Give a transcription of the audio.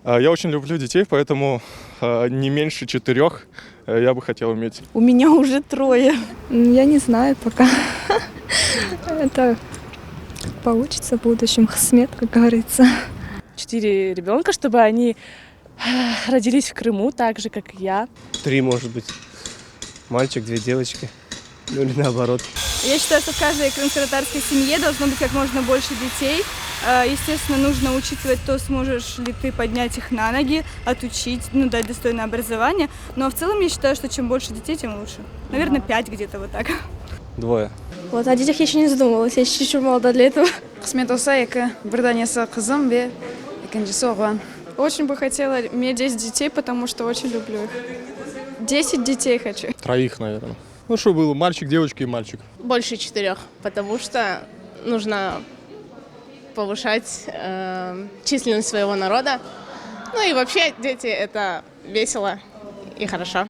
Я очень люблю детей, поэтому не меньше 4 я бы хотел иметь. У меня уже 3. Я не знаю пока. Это получится в будущем. Хсмет, как говорится. 4 ребенка, чтобы они родились в Крыму, так же, как и я. 3, может быть. Мальчик, 2 девочки. Ну или наоборот. Я считаю, что в каждой крымско-татарской семье должно быть как можно больше детей. Естественно, нужно учитывать то, сможешь ли ты поднять их на ноги, отучить, дать достойное образование. Но в целом я считаю, что чем больше детей, тем лучше. Наверное, 5 где-то вот так. 2. Вот, о детях я еще не задумывалась. Я чуть-чуть молода для этого. Қысмет болса, 2. Бір данесі қызым бе, екіншісі оғлан. Очень бы хотела иметь 10 детей, потому что очень люблю их. 10 детей хочу. 3, наверное. Ну, что было, мальчик, девочка и мальчик. Больше 4, потому что нужно повышать численность своего народа. Ну и вообще дети — это весело и хорошо.